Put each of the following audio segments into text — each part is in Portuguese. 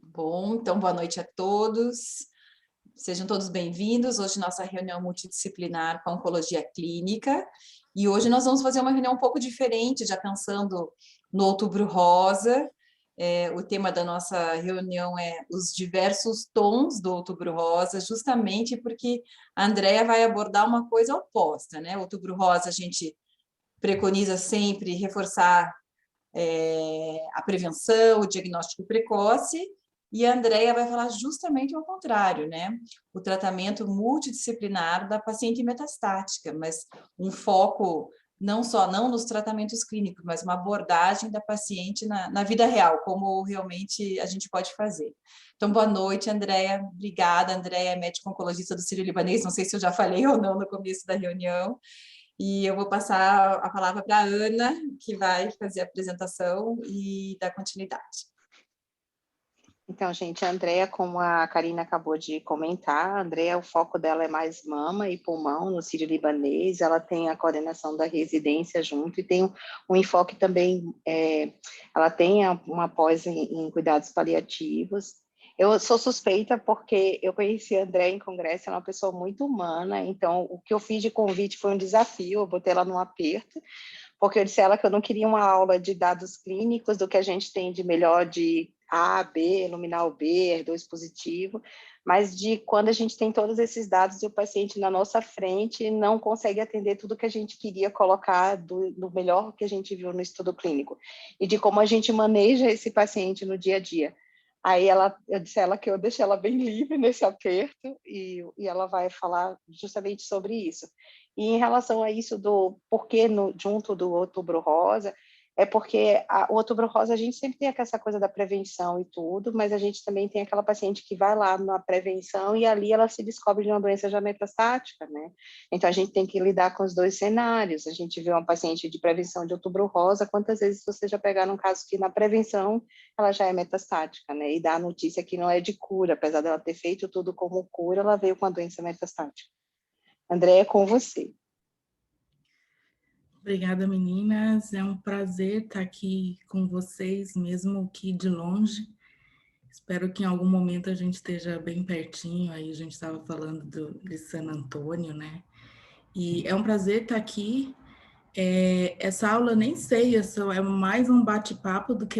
Bom, então boa noite a todos. Sejam todos bem-vindos. Hoje nossa reunião multidisciplinar com oncologia clínica. E hoje nós vamos fazer uma reunião um pouco diferente, já pensando no Outubro Rosa. O tema da nossa reunião é os diversos tons do Outubro Rosa, justamente porque a Andrea vai abordar uma coisa oposta, né? Outubro Rosa a gente preconiza sempre reforçar a prevenção, o diagnóstico precoce, e a Andrea vai falar justamente ao contrário, né? O tratamento multidisciplinar da paciente metastática, mas um foco não nos tratamentos clínicos, mas uma abordagem da paciente na vida real, como realmente a gente pode fazer. Então, boa noite, Andrea. Obrigada, Andrea é médica oncologista do Sírio-Libanês, não sei se eu já falei ou não no começo da reunião. E eu vou passar a palavra para a Ana, que vai fazer a apresentação e dar continuidade. Então, gente, a Andrea, como a Karina acabou de comentar, a Andrea, o foco dela é mais mama e pulmão no Sírio-Libanês, ela tem a coordenação da residência junto e tem um enfoque também, ela tem uma pós em cuidados paliativos. Eu sou suspeita porque eu conheci a Andrea em congresso, ela é uma pessoa muito humana, então o que eu fiz de convite foi um desafio, eu botei ela num aperto, porque eu disse a ela que eu não queria uma aula de dados clínicos do que a gente tem de melhor de A, B, luminal B, R2 positivo, mas de quando a gente tem todos esses dados e o paciente na nossa frente não consegue atender tudo que a gente queria colocar do melhor que a gente viu no estudo clínico, e de como a gente maneja esse paciente no dia a dia. Aí eu disse a ela que eu deixei ela bem livre nesse aperto e ela vai falar justamente sobre isso. E em relação a isso do porquê junto do Outubro Rosa, é porque o Outubro Rosa a gente sempre tem essa coisa da prevenção e tudo, mas a gente também tem aquela paciente que vai lá na prevenção e ali ela se descobre de uma doença já metastática, né? Então a gente tem que lidar com os dois cenários. A gente vê uma paciente de prevenção de Outubro Rosa, quantas vezes você já pegaram um caso que na prevenção ela já é metastática, né? E dá a notícia que não é de cura, apesar dela ter feito tudo como cura, ela veio com a doença metastática. André, é com você. Obrigada, meninas. É um prazer estar aqui com vocês, mesmo que de longe. Espero que em algum momento a gente esteja bem pertinho. Aí a gente estava falando de San Antônio, né? E é um prazer estar aqui. Essa aula, nem sei, é mais um bate-papo do que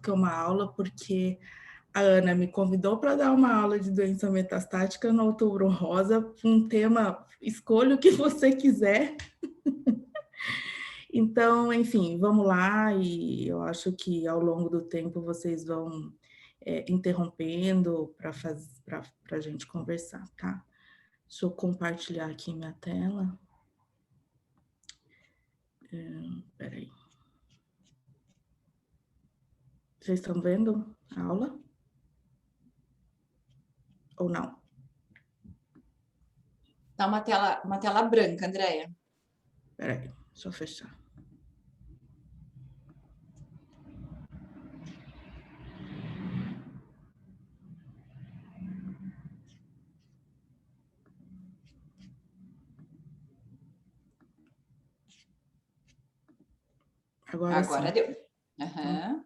uma aula, porque a Ana me convidou para dar uma aula de doença metastática no Outubro Rosa, um tema, escolha o que você quiser. Então, enfim, vamos lá, e eu acho que ao longo do tempo vocês vão interrompendo para a gente conversar, tá? Deixa eu compartilhar aqui minha tela. Peraí. Vocês estão vendo a aula? Ou não? Tá uma tela branca, Andrea. Peraí, deixa eu fechar. Agora sim. Deu. Uhum.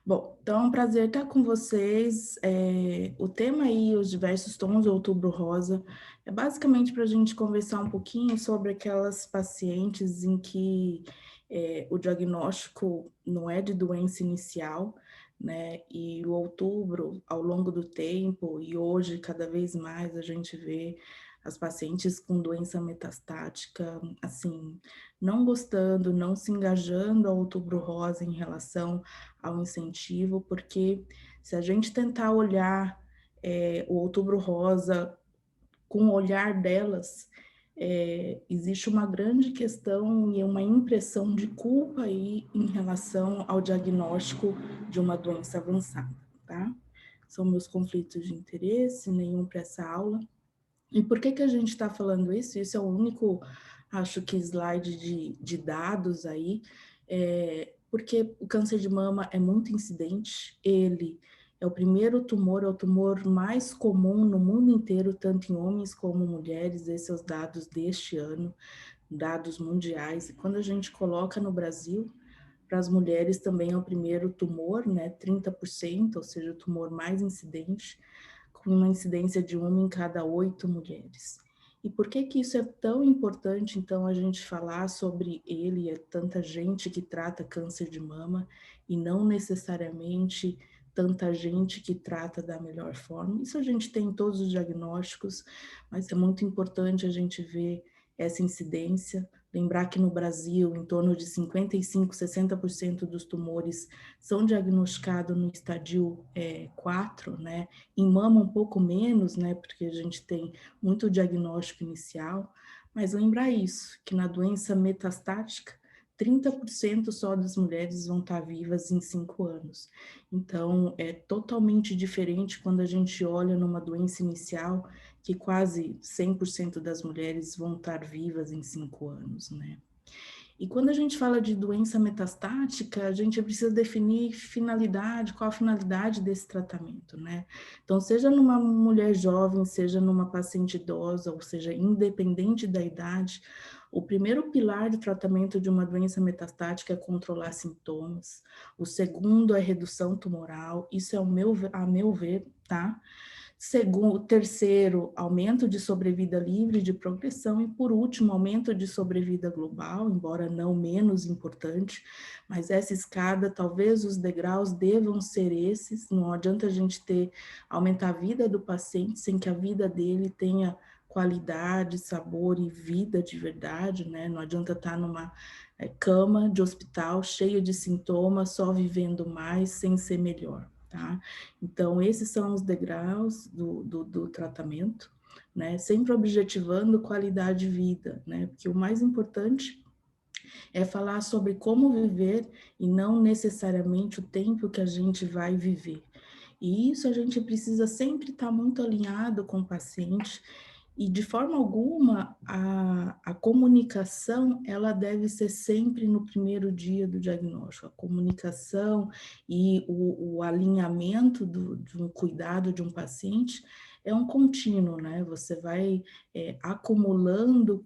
Bom, então é um prazer estar com vocês. O tema aí, os diversos tons do Outubro Rosa, é basicamente para a gente conversar um pouquinho sobre aquelas pacientes em que o diagnóstico não é de doença inicial, né? E o outubro, ao longo do tempo, e hoje cada vez mais a gente vê as pacientes com doença metastática, assim, não gostando, não se engajando ao Outubro Rosa em relação ao incentivo, porque se a gente tentar olhar o Outubro Rosa com o olhar delas, existe uma grande questão e uma impressão de culpa aí em relação ao diagnóstico de uma doença avançada, tá? São meus conflitos de interesse, nenhum para essa aula. E por que a gente está falando isso? Isso é o único, acho que, slide de dados aí, porque o câncer de mama é muito incidente, ele é o primeiro tumor, é o tumor mais comum no mundo inteiro, tanto em homens como mulheres, esses são os dados deste ano, dados mundiais. E quando a gente coloca no Brasil, para as mulheres também é o primeiro tumor, né, 30%, ou seja, o tumor mais incidente, com uma incidência de 1 em cada 8 mulheres. E por que que isso é tão importante, então, a gente falar sobre ele? É tanta gente que trata câncer de mama e não necessariamente tanta gente que trata da melhor forma. Isso a gente tem em todos os diagnósticos, mas é muito importante a gente ver essa incidência. Lembrar que no Brasil, em torno de 55, 60% dos tumores são diagnosticados no estadio 4, né? Em mama um pouco menos, né? Porque a gente tem muito diagnóstico inicial, mas lembrar isso, que na doença metastática, 30% só das mulheres vão estar vivas em 5 anos. Então, é totalmente diferente quando a gente olha numa doença inicial, que quase 100% das mulheres vão estar vivas em 5 anos, né? E quando a gente fala de doença metastática, a gente precisa definir finalidade, qual a finalidade desse tratamento, né? Então, seja numa mulher jovem, seja numa paciente idosa, ou seja, independente da idade, o primeiro pilar do tratamento de uma doença metastática é controlar sintomas. O segundo é redução tumoral, isso é a meu ver, tá? Segundo, terceiro, aumento de sobrevida livre de progressão e, por último, aumento de sobrevida global, embora não menos importante, mas essa escada, talvez os degraus devam ser esses, não adianta a gente aumentar a vida do paciente sem que a vida dele tenha qualidade, sabor e vida de verdade, né? Não adianta estar numa cama de hospital cheia de sintomas, só vivendo mais, sem ser melhor. Tá? Então, esses são os degraus do tratamento, né? Sempre objetivando qualidade de vida, né? Porque o mais importante é falar sobre como viver e não necessariamente o tempo que a gente vai viver. E isso a gente precisa sempre estar muito alinhado com o paciente e, de forma alguma, a comunicação, ela deve ser sempre no primeiro dia do diagnóstico. A comunicação e o alinhamento de um cuidado de um paciente é um contínuo, né? Você vai acumulando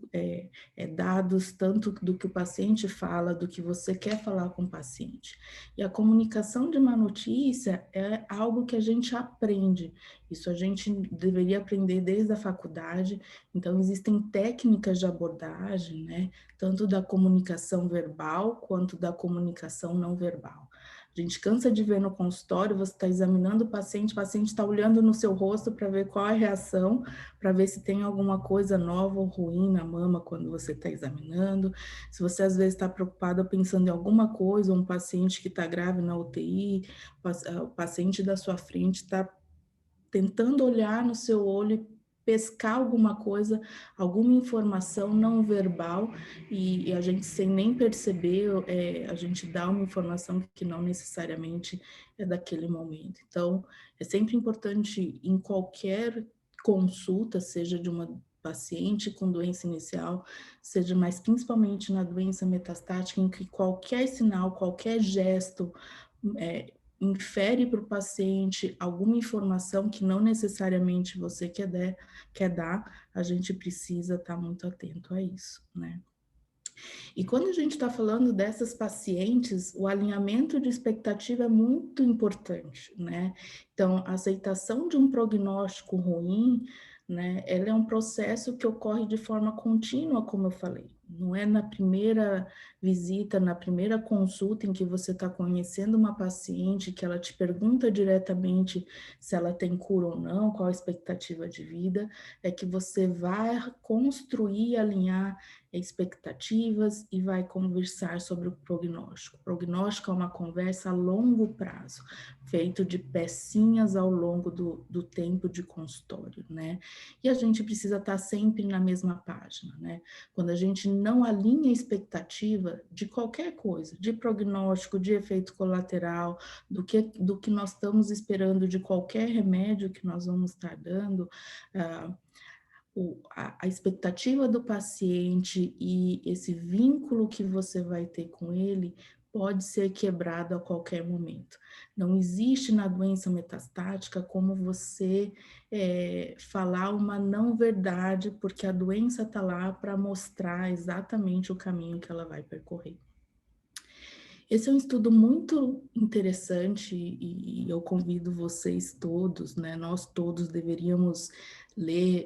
dados tanto do que o paciente fala, do que você quer falar com o paciente. E a comunicação de uma notícia é algo que a gente aprende. Isso a gente deveria aprender desde a faculdade. Então, existem técnicas de abordagem, né? Tanto da comunicação verbal quanto da comunicação não verbal. A gente cansa de ver no consultório, você está examinando o paciente está olhando no seu rosto para ver qual é a reação, para ver se tem alguma coisa nova ou ruim na mama quando você está examinando. Se você às vezes está preocupado pensando em alguma coisa, um paciente que está grave na UTI, o paciente da sua frente está tentando olhar no seu olho e pescar alguma coisa, alguma informação não verbal, e a gente sem nem perceber, a gente dá uma informação que não necessariamente é daquele momento. Então, é sempre importante em qualquer consulta, seja de uma paciente com doença inicial, seja mais principalmente na doença metastática, em que qualquer sinal, qualquer gesto infere para o paciente alguma informação que não necessariamente você quer dar, a gente precisa estar muito atento a isso, né? E quando a gente está falando dessas pacientes, o alinhamento de expectativa é muito importante, né? Então, a aceitação de um prognóstico ruim, né, ela é um processo que ocorre de forma contínua, como eu falei. Não é na primeira visita, na primeira consulta em que você está conhecendo uma paciente, que ela te pergunta diretamente se ela tem cura ou não, qual a expectativa de vida, é que você vai construir e alinhar expectativas e vai conversar sobre o prognóstico. O prognóstico é uma conversa a longo prazo, feito de pecinhas ao longo do tempo de consultório, né? E a gente precisa estar sempre na mesma página, né? Quando a gente não alinha a expectativa de qualquer coisa, de prognóstico, de efeito colateral, do que nós estamos esperando de qualquer remédio que nós vamos estar dando, a expectativa do paciente e esse vínculo que você vai ter com ele pode ser quebrado a qualquer momento. Não existe na doença metastática como você falar uma não verdade, porque a doença está lá para mostrar exatamente o caminho que ela vai percorrer. Esse é um estudo muito interessante e eu convido vocês todos, né? Nós todos deveríamos ler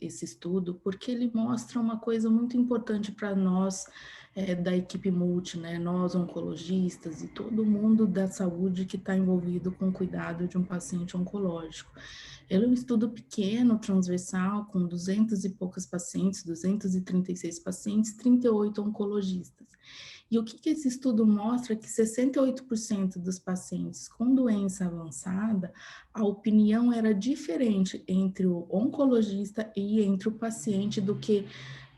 esse estudo, porque ele mostra uma coisa muito importante para nós da equipe multi, né? Nós oncologistas e todo mundo da saúde que está envolvido com o cuidado de um paciente oncológico. Ele é um estudo pequeno, transversal, com 200 e poucas pacientes, 236 pacientes, 38 oncologistas. E o que esse estudo mostra é que 68% dos pacientes com doença avançada, a opinião era diferente entre o oncologista e entre o paciente do que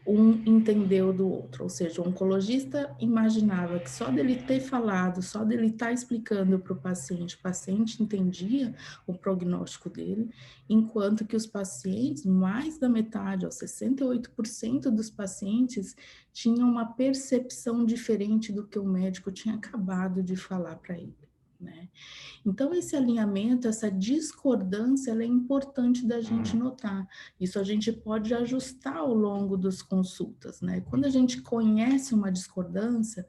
um entendeu do outro, ou seja, o oncologista imaginava que só dele ter falado, só dele estar explicando para o paciente entendia o prognóstico dele, enquanto que os pacientes, mais da metade, 68% dos pacientes, tinham uma percepção diferente do que o médico tinha acabado de falar para ele, né? Então, esse alinhamento, essa discordância, ela é importante da gente notar. Isso a gente pode ajustar ao longo das consultas, né? Quando a gente conhece uma discordância,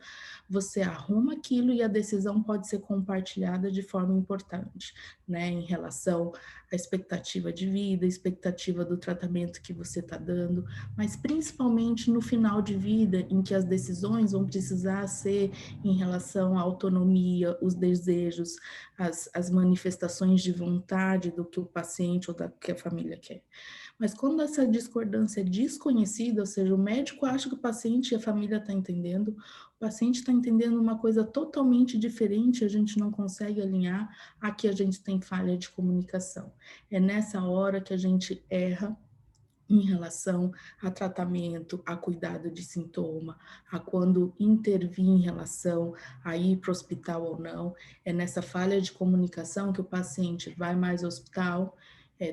você arruma aquilo e a decisão pode ser compartilhada de forma importante, né? Em relação à expectativa de vida, expectativa do tratamento que você está dando, mas principalmente no final de vida, em que as decisões vão precisar ser em relação à autonomia, os desejos, as manifestações de vontade do que o paciente ou da que a família quer. Mas quando essa discordância é desconhecida, ou seja, o médico acha que o paciente e a família estão entendendo, o paciente está entendendo uma coisa totalmente diferente, a gente não consegue alinhar, aqui a gente tem falha de comunicação. É nessa hora que a gente erra em relação a tratamento, a cuidado de sintoma, a quando intervir em relação a ir para o hospital ou não. É nessa falha de comunicação que o paciente vai mais ao hospital,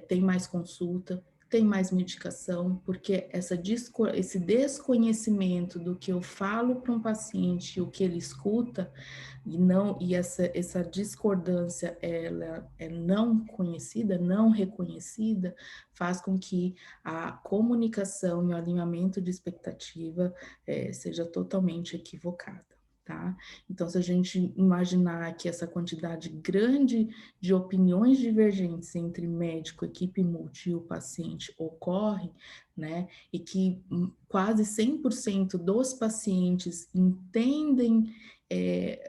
tem mais consulta, tem mais medicação, porque esse desconhecimento do que eu falo para um paciente e o que ele escuta, e essa discordância ela é não conhecida, não reconhecida, faz com que a comunicação e o alinhamento de expectativa seja totalmente equivocada. Tá? Então, se a gente imaginar que essa quantidade grande de opiniões divergentes entre médico, equipe multi e o paciente ocorre, né, e que quase 100% dos pacientes entendem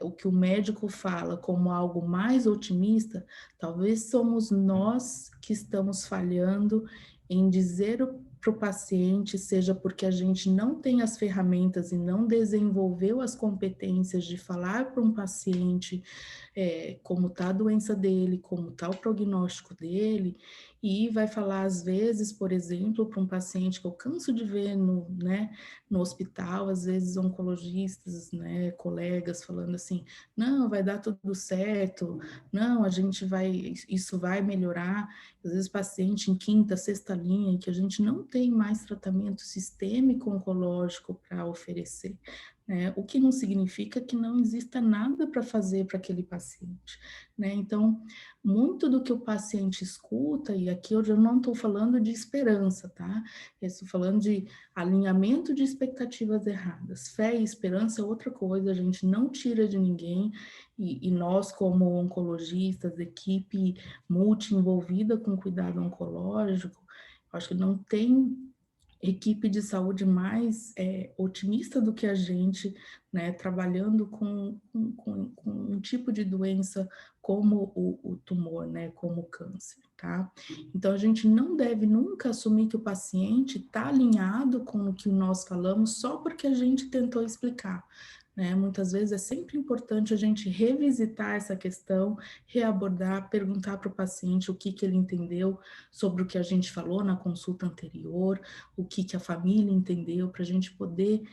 o que o médico fala como algo mais otimista, talvez somos nós que estamos falhando em dizer para o paciente, seja porque a gente não tem as ferramentas e não desenvolveu as competências de falar para um paciente como está a doença dele, como está o prognóstico dele, e vai falar às vezes, por exemplo, para um paciente que eu canso de ver no hospital, às vezes oncologistas, né, colegas falando assim, não, vai dar tudo certo, não, isso vai melhorar, às vezes paciente em quinta, sexta linha, em que a gente não tem mais tratamento sistêmico oncológico para oferecer, né? O que não significa que não exista nada para fazer para aquele paciente, né? Então, muito do que o paciente escuta, e aqui eu já não estou falando de esperança, tá? Eu estou falando de alinhamento de expectativas erradas. Fé e esperança é outra coisa, a gente não tira de ninguém, e nós, como oncologistas, equipe multi envolvida com cuidado oncológico, acho que não tem equipe de saúde mais otimista do que a gente, né, trabalhando com um tipo de doença como o tumor, né, como o câncer, tá? Então, a gente não deve nunca assumir que o paciente está alinhado com o que nós falamos só porque a gente tentou explicar, né? Muitas vezes é sempre importante a gente revisitar essa questão, reabordar, perguntar para o paciente o que ele entendeu sobre o que a gente falou na consulta anterior, o que a família entendeu, para a gente poder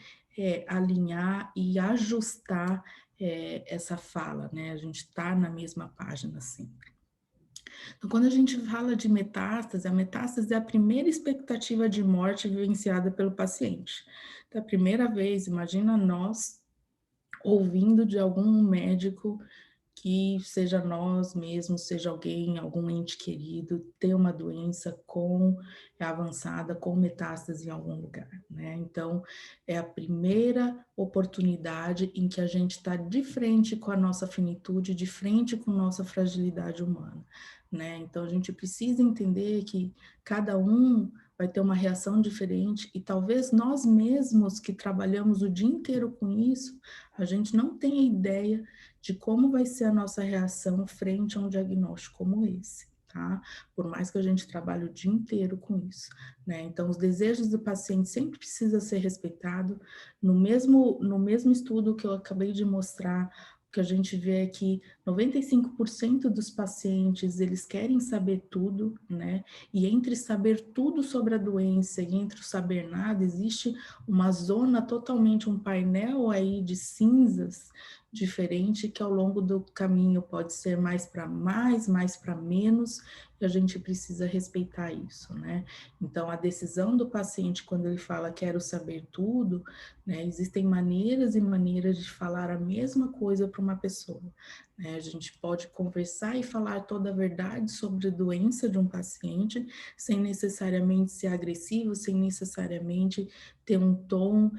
alinhar e ajustar essa fala, né? A gente está na mesma página sempre. Então, quando a gente fala de metástase, a metástase é a primeira expectativa de morte vivenciada pelo paciente. Então, a primeira vez, imagina nós ouvindo de algum médico que seja nós mesmos, seja alguém, algum ente querido, ter uma doença avançada, com metástase em algum lugar, né? Então, é a primeira oportunidade em que a gente está de frente com a nossa finitude, de frente com nossa fragilidade humana, né? Então, a gente precisa entender que cada um vai ter uma reação diferente e talvez nós mesmos que trabalhamos o dia inteiro com isso, a gente não tenha ideia de como vai ser a nossa reação frente a um diagnóstico como esse, tá? Por mais que a gente trabalhe o dia inteiro com isso, né? Então, os desejos do paciente sempre precisa ser respeitado. No mesmo estudo que eu acabei de mostrar, o que a gente vê é que 95% dos pacientes, eles querem saber tudo, né? E entre saber tudo sobre a doença e entre o saber nada, existe uma zona totalmente, um painel aí de cinzas diferente, que ao longo do caminho pode ser mais para mais para menos, e a gente precisa respeitar isso, né? Então, a decisão do paciente, quando ele fala quero saber tudo, né, existem maneiras e maneiras de falar a mesma coisa para uma pessoa, né? A gente pode conversar e falar toda a verdade sobre a doença de um paciente, sem necessariamente ser agressivo, sem necessariamente ter um tom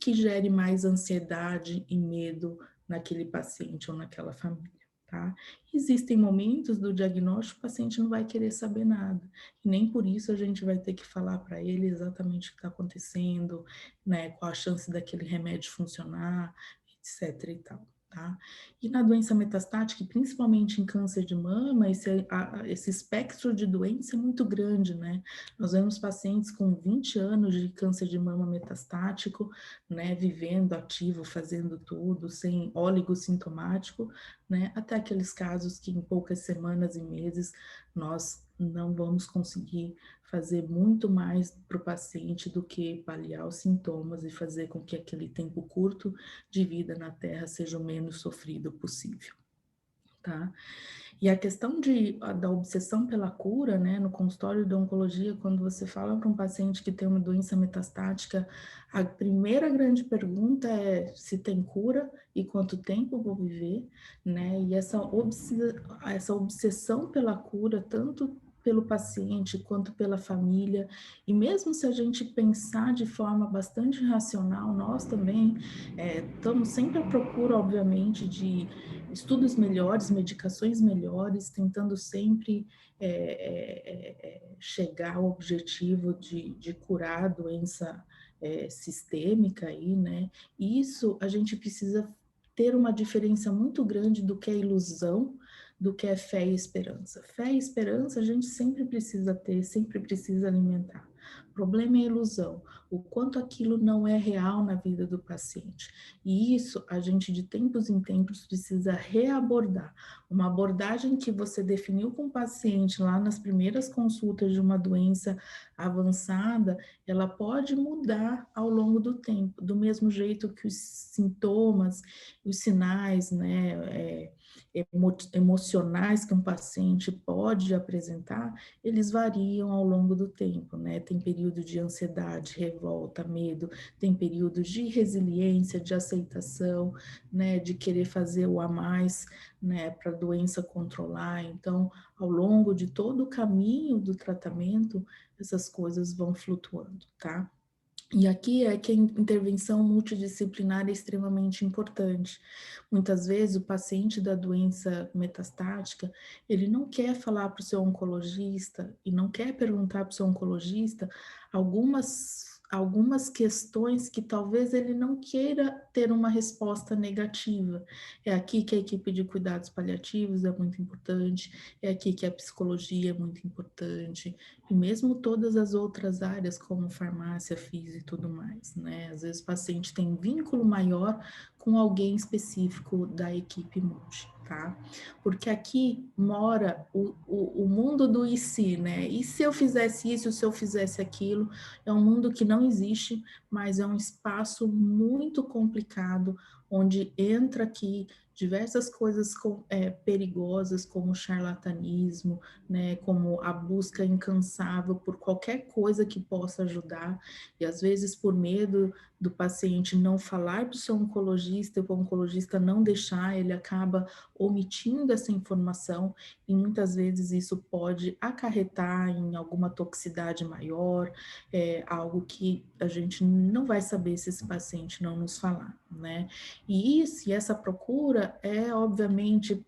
que gere mais ansiedade e medo naquele paciente ou naquela família, tá? Existem momentos do diagnóstico que o paciente não vai querer saber nada, e nem por isso a gente vai ter que falar para ele exatamente o que está acontecendo, né, qual a chance daquele remédio funcionar, etc e tal. Tá? E na doença metastática, principalmente em câncer de mama, esse espectro de doença é muito grande, né? Nós vemos pacientes com 20 anos de câncer de mama metastático, né, vivendo ativo, fazendo tudo, sem oligossintomático, né, até aqueles casos que em poucas semanas e meses nós não vamos conseguir fazer muito mais para o paciente do que paliar os sintomas e fazer com que aquele tempo curto de vida na Terra seja o menos sofrido possível, tá? E a questão da obsessão pela cura, né, no consultório de oncologia, quando você fala para um paciente que tem uma doença metastática, a primeira grande pergunta é se tem cura e quanto tempo vou viver, né, e essa obsessão pela cura, tanto pelo paciente quanto pela família, e mesmo se a gente pensar de forma bastante racional, nós também estamos sempre à procura, obviamente, de estudos melhores, medicações melhores, tentando sempre chegar ao objetivo de curar a doença sistêmica aí, né? E isso a gente precisa ter uma diferença muito grande do que é ilusão, do que é fé e esperança. Fé e esperança a gente sempre precisa ter, sempre precisa alimentar. O problema é a ilusão, o quanto aquilo não é real na vida do paciente. E isso a gente de tempos em tempos precisa reabordar. Uma abordagem que você definiu com o paciente lá nas primeiras consultas de uma doença avançada, ela pode mudar ao longo do tempo, do mesmo jeito que os sintomas, os sinais, né, emocionais que um paciente pode apresentar, eles variam ao longo do tempo, né? Tem período de ansiedade, revolta, medo, tem períodos de resiliência, de aceitação, né? De querer fazer o a mais, né? Para a doença controlar. Então, ao longo de todo o caminho do tratamento, essas coisas vão flutuando, tá? E aqui é que a intervenção multidisciplinar é extremamente importante. Muitas vezes o paciente da doença metastática, ele não quer falar para o seu oncologista e não quer perguntar para o seu oncologista algumas questões que talvez ele não queira ter uma resposta negativa. É aqui que a equipe de cuidados paliativos é muito importante, é aqui que a psicologia é muito importante, e mesmo todas as outras áreas, como farmácia, física e tudo mais, né? Às vezes o paciente tem um vínculo maior com alguém específico da equipe multi, tá? Porque aqui mora o mundo do e se, né? E se eu fizesse isso, se eu fizesse aquilo? É um mundo que não existe, mas é um espaço muito complicado, onde entra aqui diversas coisas perigosas, como o charlatanismo, né, como a busca incansável por qualquer coisa que possa ajudar, e às vezes por medo do paciente não falar para o seu oncologista, e o oncologista não deixar, ele acaba omitindo essa informação, e muitas vezes isso pode acarretar em alguma toxicidade maior, algo que a gente não vai saber se esse paciente não nos falar, né? E essa procura é, obviamente,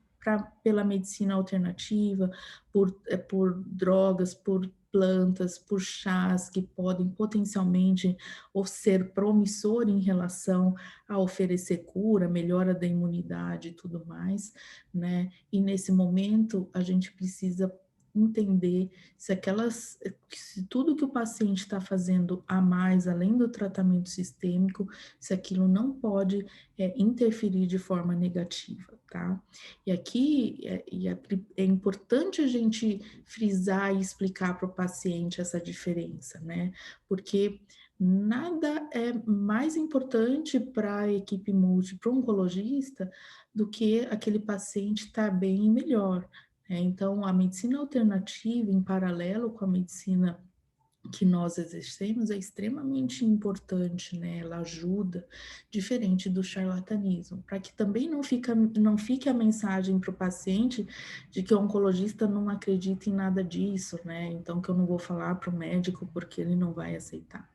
pela medicina alternativa, por drogas, por plantas, por chás que podem potencialmente ou ser promissor em relação a oferecer cura, melhora da imunidade e tudo mais, né? E nesse momento a gente precisa entender se tudo que o paciente está fazendo a mais, além do tratamento sistêmico, se aquilo não pode interferir de forma negativa, tá? E aqui é importante a gente frisar e explicar para o paciente essa diferença, né? Porque nada é mais importante para a equipe multi, para o oncologista, do que aquele paciente estar bem e melhor. Então, a medicina alternativa, em paralelo com a medicina que nós exercemos, é extremamente importante, né? Ela ajuda, diferente do charlatanismo, para que também não fique a mensagem para o paciente de que o oncologista não acredita em nada disso, né? Então, que eu não vou falar para o médico porque ele não vai aceitar.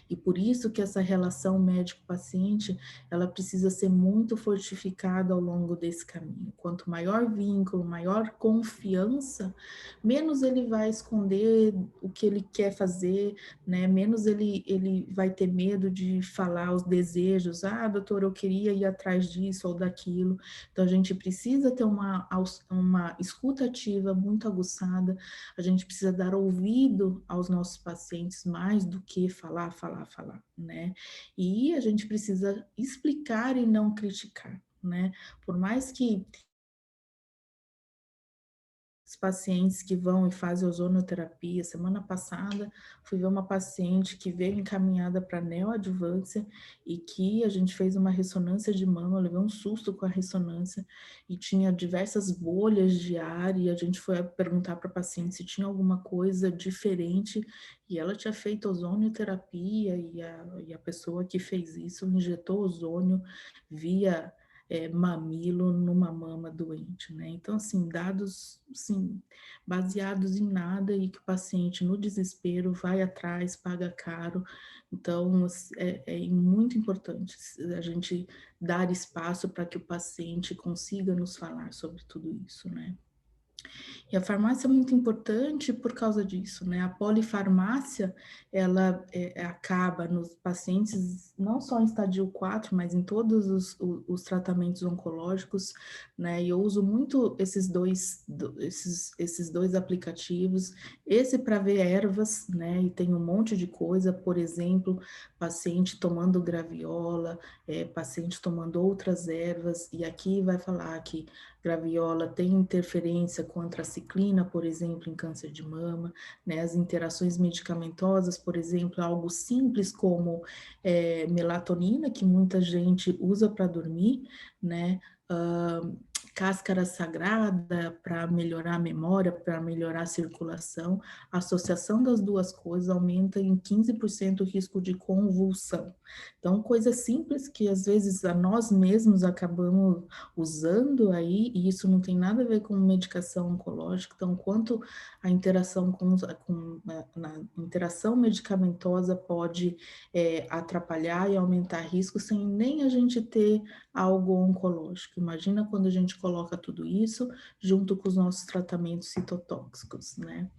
E por isso que essa relação médico-paciente, ela precisa ser muito fortificada ao longo desse caminho. Quanto maior vínculo, maior confiança, menos ele vai esconder o que ele quer fazer, né? Menos ele vai ter medo de falar os desejos. Ah, doutor, eu queria ir atrás disso ou daquilo. Então, a gente precisa ter uma escuta ativa muito aguçada. A gente precisa dar ouvido aos nossos pacientes mais do que falar, né? E a gente precisa explicar e não criticar, né? Por mais que os pacientes que vão e fazem ozonoterapia. Semana passada, fui ver uma paciente que veio encaminhada para neoadjuvância e que a gente fez uma ressonância de mama, eu levei um susto com a ressonância e tinha diversas bolhas de ar e a gente foi perguntar para a paciente se tinha alguma coisa diferente e ela tinha feito ozonioterapia e a pessoa que fez isso injetou ozônio via mamilo numa mama doente, né? Então, assim, dados, assim, baseados em nada e que o paciente, no desespero, vai atrás, paga caro. Então, é muito importante a gente dar espaço para que o paciente consiga nos falar sobre tudo isso, né? E a farmácia é muito importante por causa disso, né? A polifarmácia, ela acaba nos pacientes, não só em estadio 4, mas em todos os tratamentos oncológicos, né? E eu uso muito esses dois aplicativos, esse para ver ervas, né? E tem um monte de coisa, por exemplo, paciente tomando graviola, paciente tomando outras ervas, e aqui vai falar que graviola tem interferência com antraciclina, por exemplo, em câncer de mama, né? As interações medicamentosas, por exemplo, algo simples como melatonina, que muita gente usa para dormir, né? Cáscara sagrada para melhorar a memória, para melhorar a circulação. A associação das duas coisas aumenta em 15% o risco de convulsão. Então, coisas simples que às vezes a nós mesmos acabamos usando aí, e isso não tem nada a ver com medicação oncológica, então, quanto a interação na interação medicamentosa pode atrapalhar e aumentar risco sem nem a gente ter algo oncológico. Imagina quando a gente coloca tudo isso junto com os nossos tratamentos citotóxicos, né?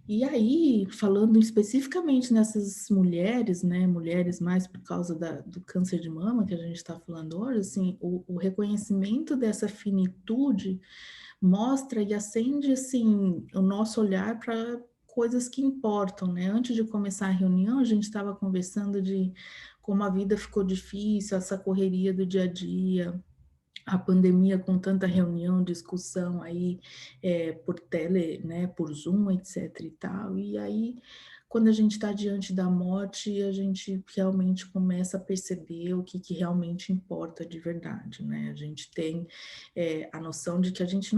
E aí, falando especificamente nessas mulheres, né, mulheres mais por causa do câncer de mama que a gente está falando hoje, assim, o reconhecimento dessa finitude mostra e acende, assim, o nosso olhar para coisas que importam, né? Antes de começar a reunião, a gente estava conversando de como a vida ficou difícil, essa correria do dia a dia, a pandemia com tanta reunião, discussão aí por tele, né, por Zoom, etc e tal. E aí, quando a gente está diante da morte, a gente realmente começa a perceber o que realmente importa de verdade, né? A gente tem a noção de que a gente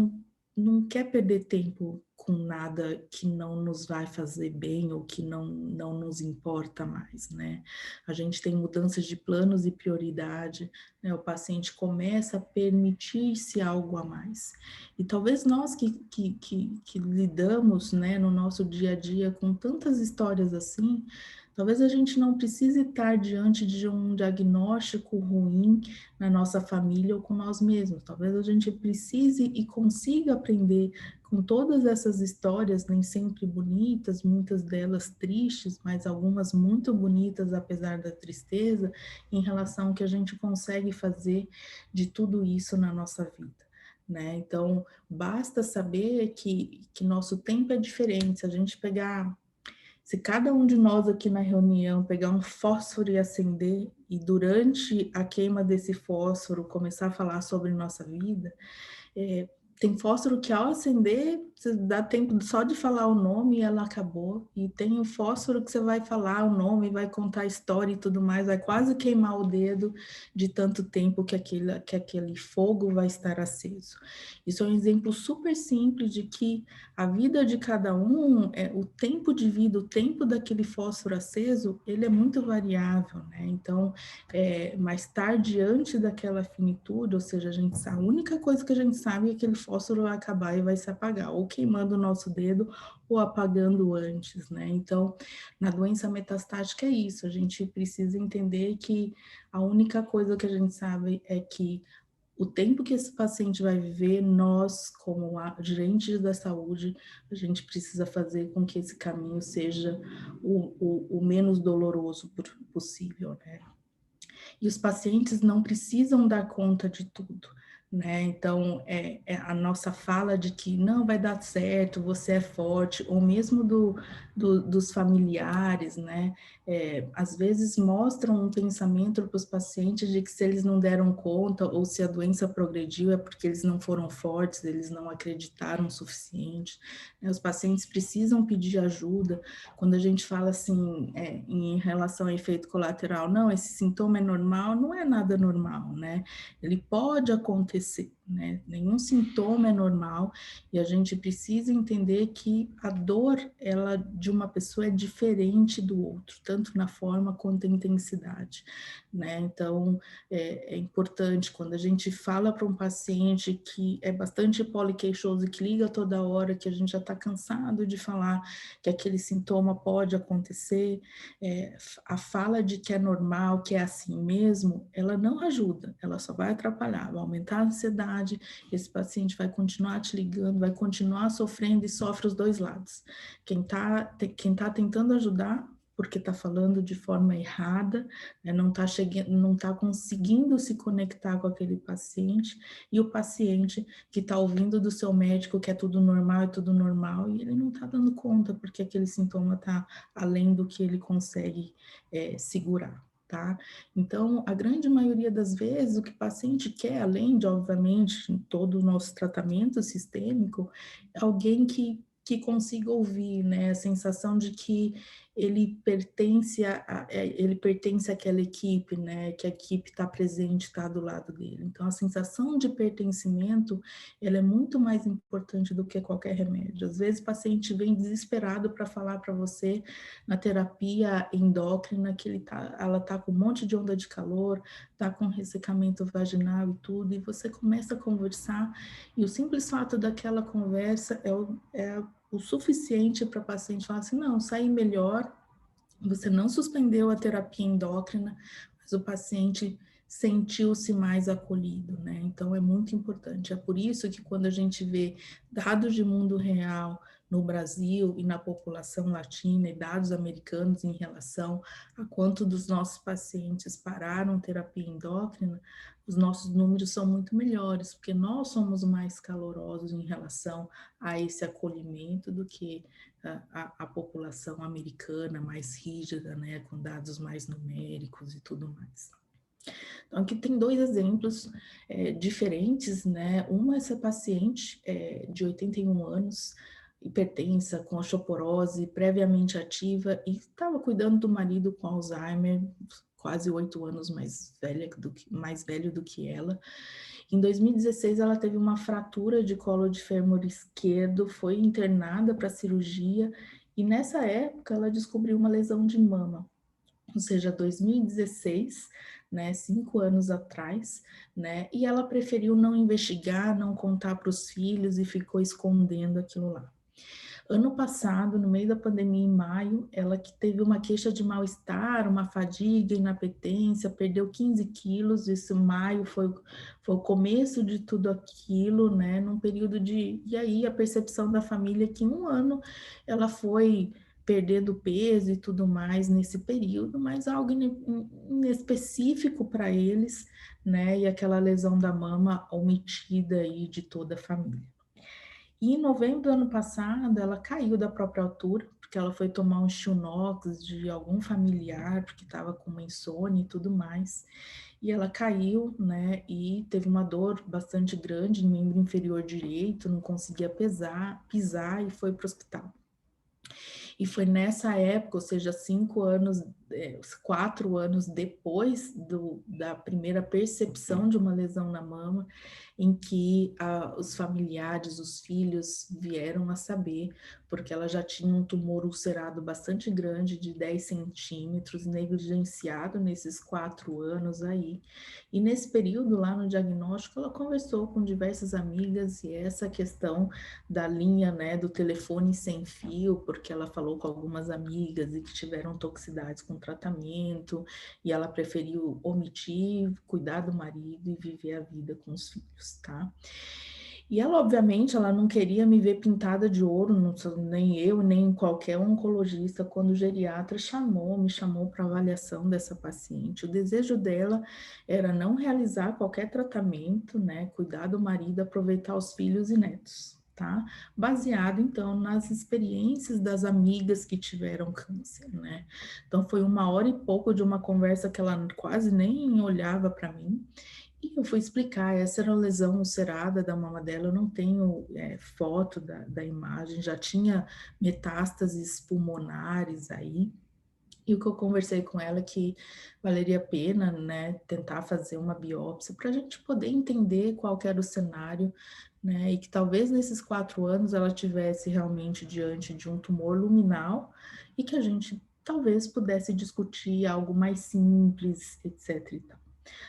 não quer perder tempo com nada que não nos vai fazer bem ou que não nos importa mais, né? A gente tem mudanças de planos e prioridade, né? O paciente começa a permitir-se algo a mais. E talvez nós que lidamos, né, no nosso dia a dia com tantas histórias assim, talvez a gente não precise estar diante de um diagnóstico ruim na nossa família ou com nós mesmos. Talvez a gente precise e consiga aprender com todas essas histórias, nem sempre bonitas, muitas delas tristes, mas algumas muito bonitas, apesar da tristeza, em relação ao que a gente consegue fazer de tudo isso na nossa vida, né? Então, basta saber que nosso tempo é diferente. Se a gente se cada um de nós aqui na reunião pegar um fósforo e acender, e durante a queima desse fósforo começar a falar sobre nossa vida, tem fósforo que ao acender, você dá tempo só de falar o nome e ela acabou. E tem o fósforo que você vai falar o nome, vai contar a história e tudo mais, vai quase queimar o dedo de tanto tempo que aquele fogo vai estar aceso. Isso é um exemplo super simples de que a vida de cada um, o tempo de vida, o tempo daquele fósforo aceso, ele é muito variável, né? Então, mas estar diante daquela finitude, ou seja, a única coisa que a gente sabe é que aquele fósforo vai acabar e vai se apagar, ou queimando o nosso dedo, ou apagando antes, né? Então, na doença metastática é isso, a gente precisa entender que a única coisa que a gente sabe é que o tempo que esse paciente vai viver, nós, como gerentes da saúde, a gente precisa fazer com que esse caminho seja o menos doloroso possível, né? E os pacientes não precisam dar conta de tudo, né? Então, a nossa fala de que não vai dar certo, você é forte, ou mesmo dos familiares, né? Às vezes mostram um pensamento para os pacientes de que se eles não deram conta, ou se a doença progrediu, é porque eles não foram fortes, eles não acreditaram o suficiente, né? Os pacientes precisam pedir ajuda. Quando a gente fala assim, em relação ao efeito colateral, não, esse sintoma é normal, não é nada normal, né? Ele pode acontecer, né? Nenhum sintoma é normal e a gente precisa entender que a dor, ela de uma pessoa é diferente do outro, tanto na forma quanto na intensidade, né? Então, é importante quando a gente fala para um paciente que é bastante poliqueixoso e que liga toda hora, que a gente já está cansado de falar que aquele sintoma pode acontecer, a fala de que é normal, que é assim mesmo, ela não ajuda, ela só vai atrapalhar, vai aumentar a ansiedade, esse paciente vai continuar te ligando, vai continuar sofrendo e sofre os dois lados. Quem tá tentando ajudar, porque está falando de forma errada, né, não está conseguindo se conectar com aquele paciente, e o paciente que está ouvindo do seu médico que é tudo normal, e ele não está dando conta, porque aquele sintoma está além do que ele consegue segurar, tá? Então, a grande maioria das vezes, o que o paciente quer, além de, obviamente, todo o nosso tratamento sistêmico, é alguém que consiga ouvir, né? A sensação de que ele pertence àquela equipe, né? Que a equipe está presente, está do lado dele. Então, a sensação de pertencimento, ela é muito mais importante do que qualquer remédio. Às vezes, o paciente vem desesperado para falar para você, na terapia endócrina, que ela está com um monte de onda de calor, está com ressecamento vaginal e tudo, e você começa a conversar, e o simples fato daquela conversa é o suficiente para o paciente falar assim, não, saí melhor, você não suspendeu a terapia endócrina, mas o paciente sentiu-se mais acolhido, né? Então, é muito importante. É por isso que quando a gente vê dados de mundo real no Brasil e na população latina e dados americanos em relação a quanto dos nossos pacientes pararam terapia endócrina, os nossos números são muito melhores, porque nós somos mais calorosos em relação a esse acolhimento do que a população americana mais rígida, né, com dados mais numéricos e tudo mais. Então, aqui tem dois exemplos diferentes, né? Uma é essa paciente de 81 anos, hipertensa, com osteoporose, previamente ativa, e estava cuidando do marido com Alzheimer, quase 8 anos mais velho do que ela. Em 2016, ela teve uma fratura de colo de fêmur esquerdo, foi internada para cirurgia, e nessa época ela descobriu uma lesão de mama, ou seja, 2016, né, 5 anos atrás, né, e ela preferiu não investigar, não contar para os filhos e ficou escondendo aquilo lá. Ano passado, no meio da pandemia, em maio, ela que teve uma queixa de mal-estar, uma fadiga, inapetência, perdeu 15 quilos. Esse maio foi o começo de tudo aquilo, né? Num período de... E aí a percepção da família é que em um ano ela foi perdendo peso e tudo mais nesse período, mas algo inespecífico para eles, né? E aquela lesão da mama omitida aí de toda a família. E em novembro do ano passado, ela caiu da própria altura, porque ela foi tomar um Chunox de algum familiar, porque estava com uma insônia e tudo mais. E ela caiu, né, e teve uma dor bastante grande no membro inferior direito, não conseguia pisar e foi para o hospital. E foi nessa época, ou seja, 4 anos depois da primeira percepção de uma lesão na mama, em que os familiares, os filhos vieram a saber, porque ela já tinha um tumor ulcerado bastante grande, de 10 centímetros, negligenciado nesses 4 anos aí. E nesse período, lá no diagnóstico, ela conversou com diversas amigas, e essa questão da linha, né, do telefone sem fio, porque ela falou com algumas amigas e que tiveram toxicidades com tratamento, e ela preferiu omitir, cuidar do marido e viver a vida com os filhos, tá? E ela, obviamente, ela não queria me ver pintada de ouro, nem eu, nem qualquer oncologista, quando o geriatra me chamou para avaliação dessa paciente. O desejo dela era não realizar qualquer tratamento, né, cuidar do marido, aproveitar os filhos e netos, tá? Baseado, então, nas experiências das amigas que tiveram câncer, né? Então, foi 1 hora e pouco de uma conversa que ela quase nem olhava para mim. E eu fui explicar, essa era a lesão ulcerada da mama dela, eu não tenho foto da imagem, já tinha metástases pulmonares aí. E o que eu conversei com ela é que valeria a pena, né, tentar fazer uma biópsia para a gente poder entender qual que era o cenário, né, e que talvez nesses 4 anos ela tivesse realmente diante de um tumor luminal e que a gente talvez pudesse discutir algo mais simples, etc. e tal.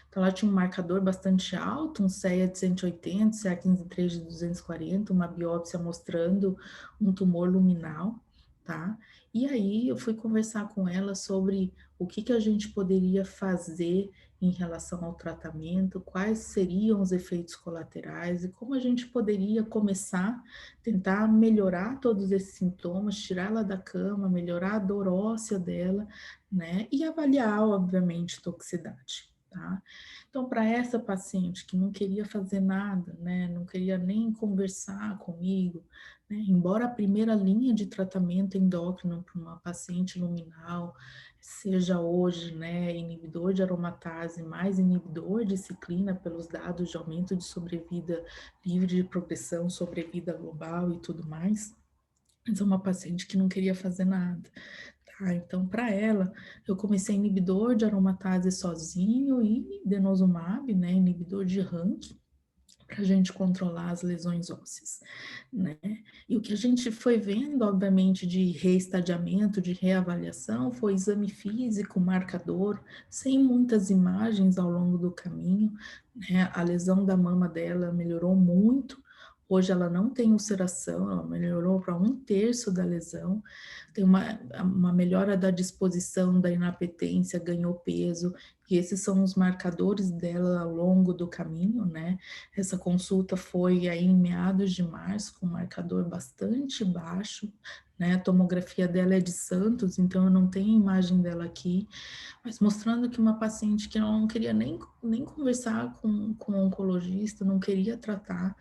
Então, ela tinha um marcador bastante alto, um CEA de 180, CA15-3 de 240, uma biópsia mostrando um tumor luminal, tá? E aí eu fui conversar com ela sobre o que a gente poderia fazer em relação ao tratamento, quais seriam os efeitos colaterais e como a gente poderia começar, tentar melhorar todos esses sintomas, tirá-la da cama, melhorar a dor óssea dela, né? E avaliar, obviamente, toxicidade. Tá? Então, para essa paciente que não queria fazer nada, né, não queria nem conversar comigo, né, embora a primeira linha de tratamento endócrino para uma paciente luminal seja hoje, né, inibidor de aromatase mais inibidor de ciclina pelos dados de aumento de sobrevida livre de progressão, sobrevida global e tudo mais, mas é uma paciente que não queria fazer nada. Então, para ela, eu comecei inibidor de aromatase sozinho e denosumab, né, inibidor de RANKI, para a gente controlar as lesões ósseas, né? E o que a gente foi vendo, obviamente, de reestadiamento, de reavaliação, foi exame físico, marcador, sem muitas imagens ao longo do caminho, né? A lesão da mama dela melhorou muito. Hoje ela não tem ulceração, ela melhorou para 1/3 da lesão, tem uma melhora da disposição, da inapetência, ganhou peso, e esses são os marcadores dela ao longo do caminho, né? Essa consulta foi aí em meados de março, com um marcador bastante baixo, né? A tomografia dela é de Santos, então eu não tenho a imagem dela aqui, mas mostrando que uma paciente que não queria nem conversar com o oncologista, não queria tratar,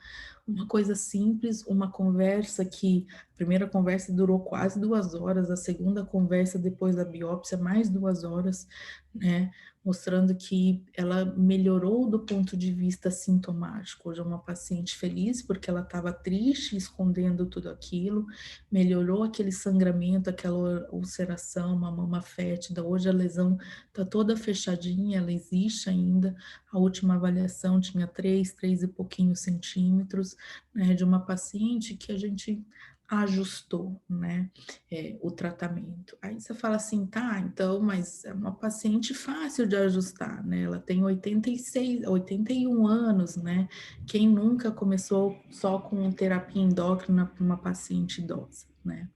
uma coisa simples, uma conversa que, a primeira conversa durou quase 2 horas, a segunda conversa depois da biópsia, mais 2 horas, né? mostrando que ela melhorou do ponto de vista sintomático. Hoje é uma paciente feliz porque ela estava triste, escondendo tudo aquilo, melhorou aquele sangramento, aquela ulceração, uma mama fétida. Hoje a lesão está toda fechadinha, ela existe ainda. A última avaliação tinha 3 e pouquinho centímetros, né, de uma paciente que a gente ajustou, né, o tratamento. Aí você fala assim, tá, então, mas é uma paciente fácil de ajustar, né, ela tem 81 anos, né, quem nunca começou só com terapia endócrina para uma paciente idosa, né?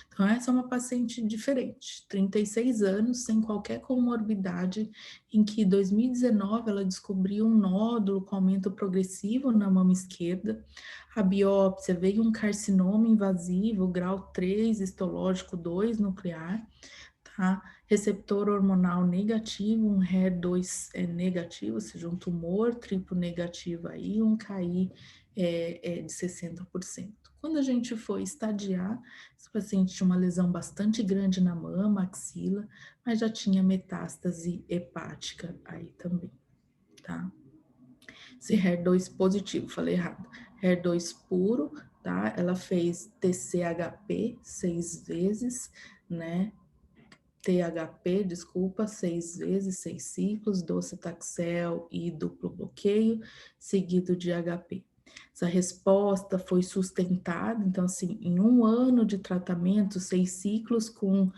Então, essa é uma paciente diferente, 36 anos, sem qualquer comorbidade, em que em 2019 ela descobriu um nódulo com aumento progressivo na mama esquerda. A biópsia veio um carcinoma invasivo, grau 3, histológico 2 nuclear, tá? Receptor hormonal negativo, um HER2 negativo, ou seja, um tumor triplo negativo aí, um KI de 60%. Quando a gente foi estadiar, esse paciente tinha uma lesão bastante grande na mama, axila, mas já tinha metástase hepática aí também, tá? Esse HER2 positivo, falei errado. HER2 puro, tá? Ela fez TCHP 6 vezes, né? THP, desculpa, 6 vezes, 6 ciclos, docetaxel e duplo bloqueio, seguido de HP. Essa resposta foi sustentada, então, assim, em 1 ano de tratamento, 6 ciclos com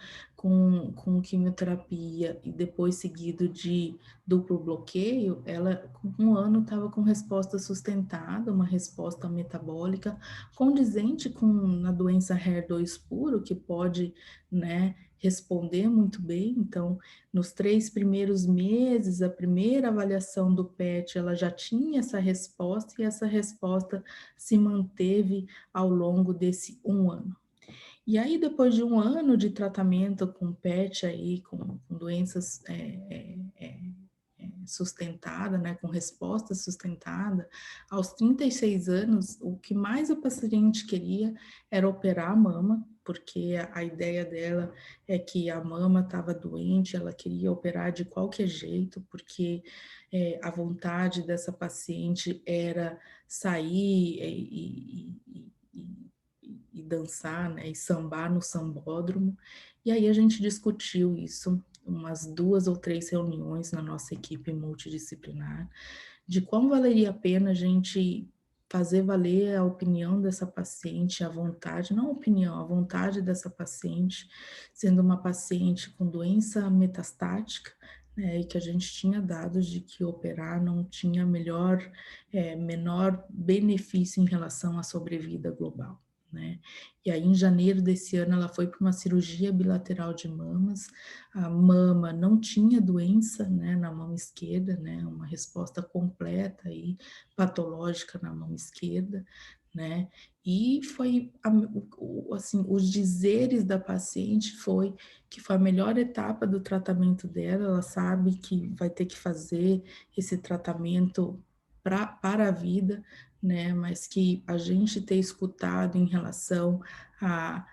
quimioterapia e depois seguido de duplo bloqueio, ela, com 1 ano, estava com resposta sustentada, uma resposta metabólica condizente com a doença HER2 puro, que pode, né, responder muito bem. Então, nos 3 primeiros meses, a primeira avaliação do PET, ela já tinha essa resposta e essa resposta se manteve ao longo desse 1 ano. E aí, depois de 1 ano de tratamento com PET aí, com doenças sustentada, né, com resposta sustentada, aos 36 anos, o que mais a paciente queria era operar a mama, porque a ideia dela é que a mama estava doente, ela queria operar de qualquer jeito, porque a vontade dessa paciente era sair e dançar, né, e sambar no sambódromo. E aí a gente discutiu isso umas 2 ou 3 reuniões na nossa equipe multidisciplinar, de quão valeria a pena a gente fazer valer a opinião dessa paciente, a vontade, não a opinião, a vontade dessa paciente, sendo uma paciente com doença metastática, né, e que a gente tinha dados de que operar não tinha menor benefício em relação à sobrevida global, né? E aí, em janeiro desse ano, ela foi para uma cirurgia bilateral de mamas. A mama não tinha doença, né, na mama esquerda, né, uma resposta completa e patológica na mama esquerda, né? E foi, assim, os dizeres da paciente foi que foi a melhor etapa do tratamento dela. Ela sabe que vai ter que fazer esse tratamento para a vida, né? Mas que a gente ter escutado em relação a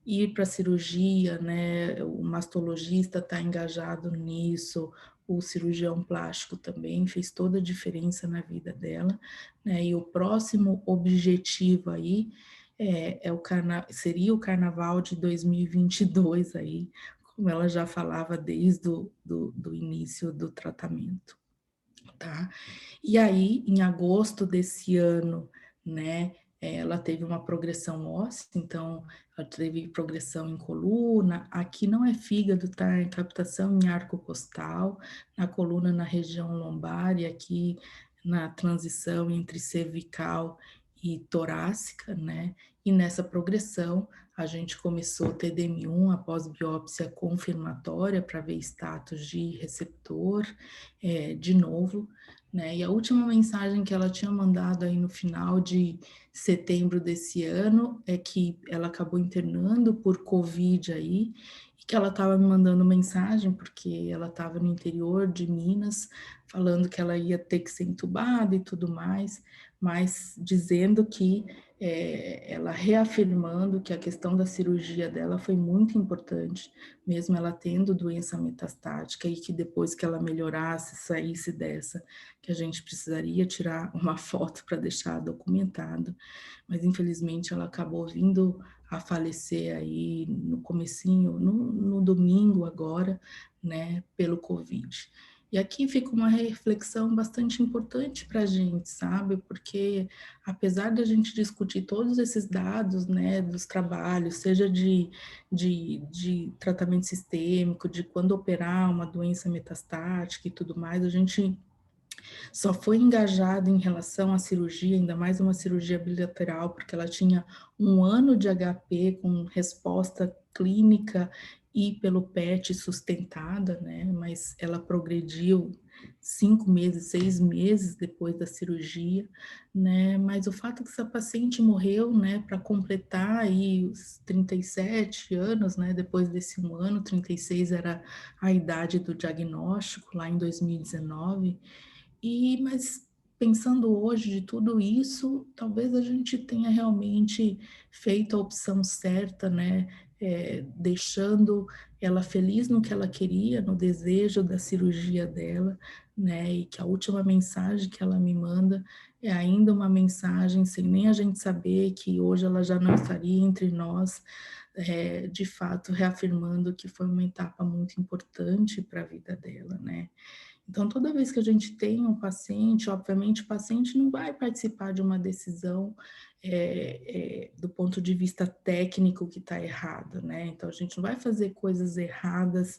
ir para a cirurgia, né? O mastologista está engajado nisso, o cirurgião plástico também fez toda a diferença na vida dela, né? E o próximo objetivo aí seria o carnaval de 2022 aí, como ela já falava desde do início do tratamento, tá? E aí, em agosto desse ano, né, ela teve uma progressão óssea, então ela teve progressão em coluna, aqui não é fígado, tá? É captação em arco costal, na coluna na região lombar e aqui na transição entre cervical e torácica, né? E nessa progressão a gente começou TDM1 após biópsia confirmatória para ver status de receptor, de novo, né? E a última mensagem que ela tinha mandado aí no final de setembro desse ano é que ela acabou internando por Covid aí, e que ela estava me mandando mensagem porque ela estava no interior de Minas, falando que ela ia ter que ser entubada e tudo mais, mas dizendo que ela reafirmando que a questão da cirurgia dela foi muito importante, mesmo ela tendo doença metastática, e que depois que ela melhorasse, saísse dessa, que a gente precisaria tirar uma foto para deixar documentado, mas infelizmente ela acabou vindo a falecer aí no comecinho, no domingo agora, né, pelo Covid. E aqui fica uma reflexão bastante importante para a gente, sabe? Porque apesar de a gente discutir todos esses dados, né, dos trabalhos, seja de tratamento sistêmico, de quando operar uma doença metastática e tudo mais, a gente só foi engajado em relação à cirurgia, ainda mais uma cirurgia bilateral, porque ela tinha 1 ano de HP com resposta clínica e pelo PET sustentada, né? Mas ela progrediu 5 meses, 6 meses depois da cirurgia, né? Mas o fato que essa paciente morreu, né, para completar aí os 37 anos, né, depois desse 1 ano, 36 era a idade do diagnóstico, lá em 2019, mas pensando hoje de tudo isso, talvez a gente tenha realmente feito a opção certa, né? Deixando ela feliz no que ela queria, no desejo da cirurgia dela, né? E que a última mensagem que ela me manda é ainda uma mensagem sem nem a gente saber que hoje ela já não estaria entre nós, de fato reafirmando que foi uma etapa muito importante para a vida dela, né? Então, toda vez que a gente tem um paciente, obviamente o paciente não vai participar de uma decisão do ponto de vista técnico que está errado, né? Então, a gente não vai fazer coisas erradas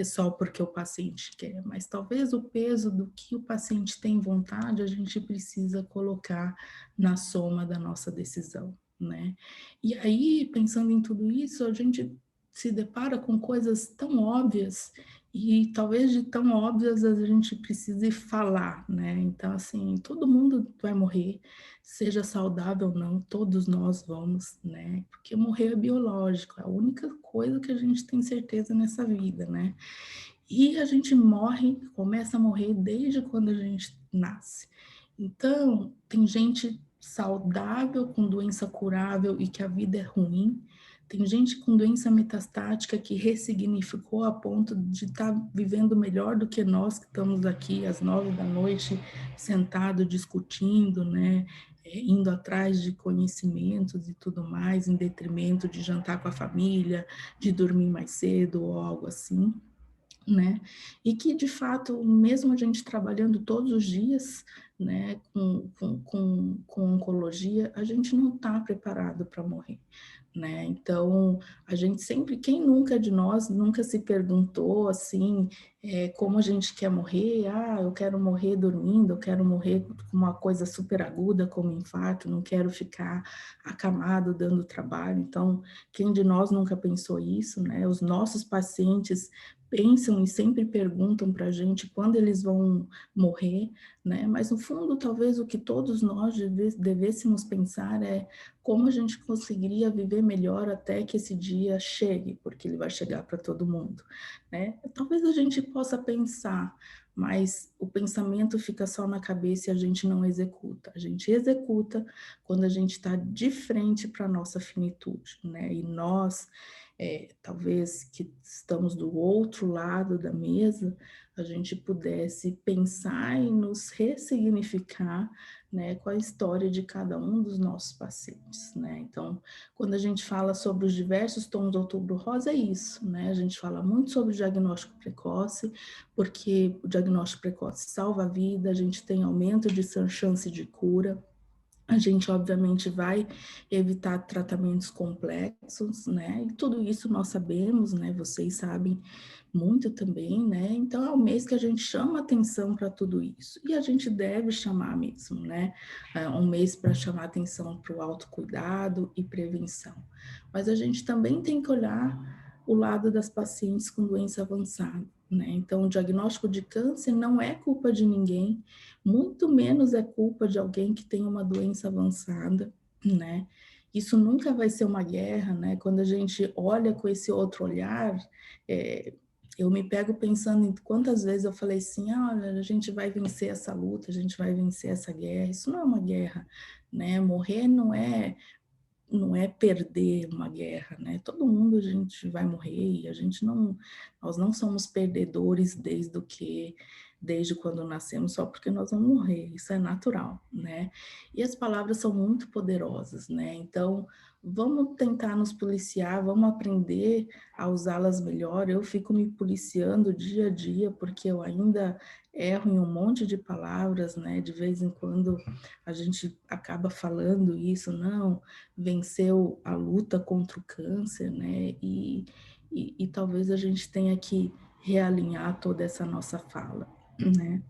só porque o paciente quer, mas talvez o peso do que o paciente tem vontade, a gente precisa colocar na soma da nossa decisão, né? E aí, pensando em tudo isso, a gente se depara com coisas tão óbvias e talvez de tão óbvias a gente precise falar, né? Então, assim, todo mundo vai morrer, seja saudável ou não, todos nós vamos, né? Porque morrer é biológico, é a única coisa que a gente tem certeza nessa vida, né? E a gente morre, começa a morrer desde quando a gente nasce. Então, tem gente saudável, com doença curável e que a vida é ruim. Tem gente com doença metastática que ressignificou a ponto de estar vivendo melhor do que nós que estamos aqui às 9 da noite, sentado discutindo, né? Indo atrás de conhecimentos e tudo mais, em detrimento de jantar com a família, de dormir mais cedo ou algo assim, né? E que, de fato, mesmo a gente trabalhando todos os dias, né, com oncologia, a gente não está preparado para morrer, né? Então, a gente sempre, quem nunca de nós nunca se perguntou assim, como a gente quer morrer? Ah, eu quero morrer dormindo, eu quero morrer com uma coisa super aguda como infarto, não quero ficar acamado dando trabalho. Então, quem de nós nunca pensou isso, né? Os nossos pacientes pensam e sempre perguntam para a gente quando eles vão morrer, né? Mas no fundo, talvez o que todos nós devêssemos pensar é como a gente conseguiria viver melhor até que esse dia chegue, porque ele vai chegar para todo mundo, né? Talvez a gente possa pensar, mas o pensamento fica só na cabeça e a gente não executa. A gente executa quando a gente está de frente para a nossa finitude, né? E nós talvez que estamos do outro lado da mesa, a gente pudesse pensar em nos ressignificar, né, com a história de cada um dos nossos pacientes, né? Então, quando a gente fala sobre os diversos tons do Outubro Rosa, é isso, né? A gente fala muito sobre o diagnóstico precoce, porque o diagnóstico precoce salva a vida, a gente tem aumento de chance de cura. A gente, obviamente, vai evitar tratamentos complexos, né? E tudo isso nós sabemos, né? Vocês sabem muito também, né? Então, é um mês que a gente chama atenção para tudo isso. E a gente deve chamar mesmo, né? É um mês para chamar atenção para o autocuidado e prevenção. Mas a gente também tem que olhar o lado das pacientes com doença avançada, né? Então, o diagnóstico de câncer não é culpa de ninguém, muito menos é culpa de alguém que tem uma doença avançada, né? Isso nunca vai ser uma guerra, né? Quando a gente olha com esse outro olhar, eu me pego pensando em quantas vezes eu falei assim, olha, a gente vai vencer essa luta, a gente vai vencer essa guerra. Isso não é uma guerra, né? Morrer não é perder uma guerra, né? Todo mundo a gente vai morrer e nós não somos perdedores desde quando nascemos só porque nós vamos morrer, isso é natural, né? E as palavras são muito poderosas, né? Então, vamos tentar nos policiar, vamos aprender a usá-las melhor. Eu fico me policiando dia a dia porque eu ainda erro em um monte de palavras, né? De vez em quando a gente acaba falando isso, não, venceu a luta contra o câncer, né? E talvez a gente tenha que realinhar toda essa nossa fala, né?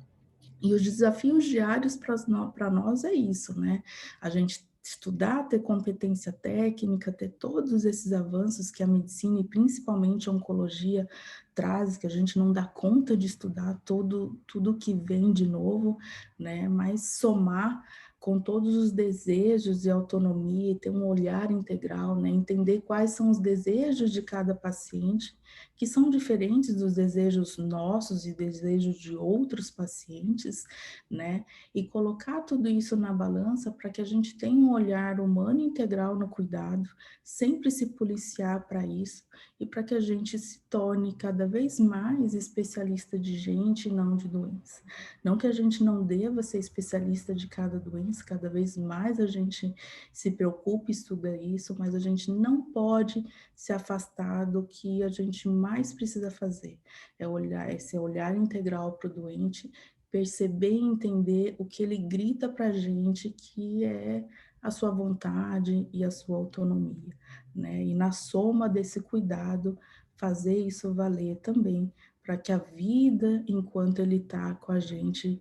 E os desafios diários para nós é isso, né? A gente estudar, ter competência técnica, ter todos esses avanços que a medicina e principalmente a oncologia traz, que a gente não dá conta de estudar tudo que vem de novo, né? Mas somar com todos os desejos de autonomia, ter um olhar integral, né? Entender quais são os desejos de cada paciente, que são diferentes dos desejos nossos e desejos de outros pacientes, né? E colocar tudo isso na balança para que a gente tenha um olhar humano integral no cuidado, sempre se policiar para isso e para que a gente se torne cada vez mais especialista de gente e não de doença. Não que a gente não deva ser especialista de cada doença, cada vez mais a gente se preocupa e estuda isso, mas a gente não pode se afastar do que a gente mais precisa fazer, é olhar esse olhar integral para o doente, perceber e entender o que ele grita para a gente, que é a sua vontade e a sua autonomia, né? E na soma desse cuidado, fazer isso valer também, para que a vida, enquanto ele está com a gente,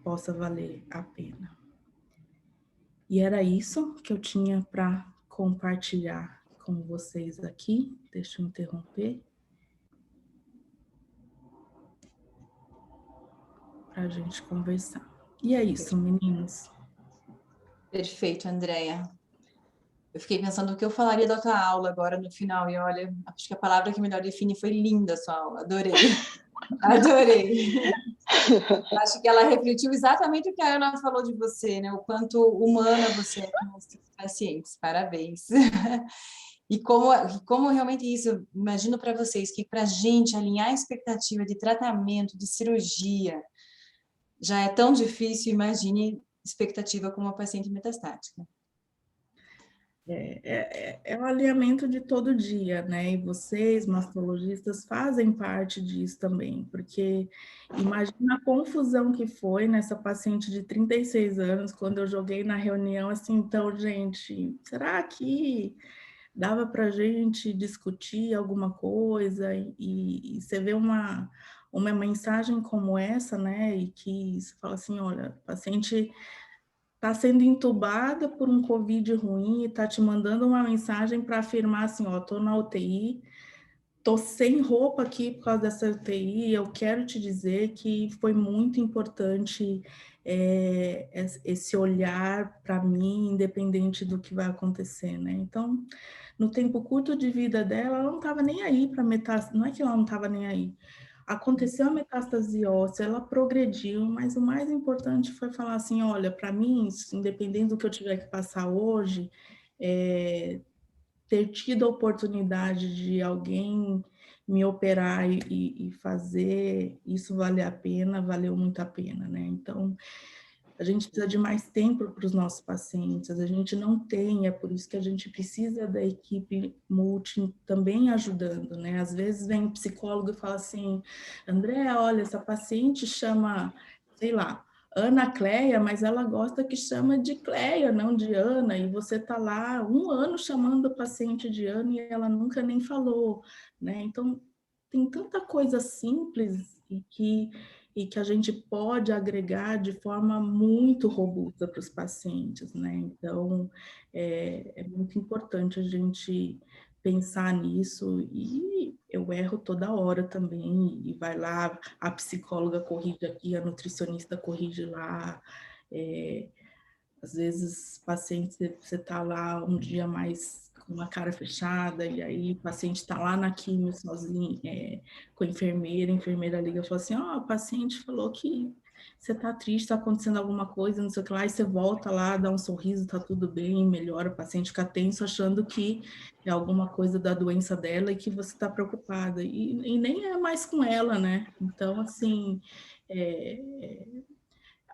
possa valer a pena. E era isso que eu tinha para compartilhar com vocês aqui. Deixa eu interromper. Para a gente conversar. E é isso, meninos. Perfeito, Andréia. Eu fiquei pensando o que eu falaria da tua aula agora no final, e olha, acho que a palavra que melhor define foi linda a sua aula, adorei. Adorei. Acho que ela refletiu exatamente o que a Ana falou de você, né? O quanto humana você é com os seus pacientes. Parabéns. E como realmente isso, imagino para vocês que para a gente alinhar a expectativa de tratamento, de cirurgia, já é tão difícil, imagine expectativa com uma paciente metastática. É um alinhamento de todo dia, né? E vocês, mastologistas, fazem parte disso também, porque imagina a confusão que foi nessa paciente de 36 anos, quando eu joguei na reunião assim, então, gente, será que dava para a gente discutir alguma coisa? E você vê uma mensagem como essa, né? E que você fala assim, olha, paciente está sendo entubada por um Covid ruim e está te mandando uma mensagem para afirmar assim, ó, estou na UTI, estou sem roupa aqui por causa dessa UTI, eu quero te dizer que foi muito importante esse olhar para mim, independente do que vai acontecer, né? Então, no tempo curto de vida dela, ela não estava nem aí para metástase, não é que ela não estava nem aí, aconteceu a metástase óssea, ela progrediu, mas o mais importante foi falar assim, olha, para mim, independente do que eu tiver que passar hoje, ter tido a oportunidade de alguém me operar e fazer isso valer a pena, valeu muito a pena, né? Então, a gente precisa de mais tempo para os nossos pacientes, a gente não tem, é por isso que a gente precisa da equipe multi também ajudando, né? Às vezes vem um psicólogo e fala assim, André, olha, essa paciente chama, sei lá, Ana Cleia, mas ela gosta que chama de Cleia, não de Ana, e você está lá 1 ano chamando o paciente de Ana e ela nunca nem falou, né? Então, tem tanta coisa simples e que a gente pode agregar de forma muito robusta para os pacientes, né? Então, é muito importante a gente pensar nisso e eu erro toda hora também e vai lá, a psicóloga corrige aqui, a nutricionista corrige lá, às vezes pacientes, você está lá um dia mais uma cara fechada, e aí o paciente está lá na quimio sozinho, com a enfermeira liga e fala assim, ó, o paciente falou que você tá triste, tá acontecendo alguma coisa, não sei o que lá, e você volta lá, dá um sorriso, tá tudo bem, melhora, o paciente fica tenso achando que é alguma coisa da doença dela e que você tá preocupada, e nem é mais com ela, né? Então, assim,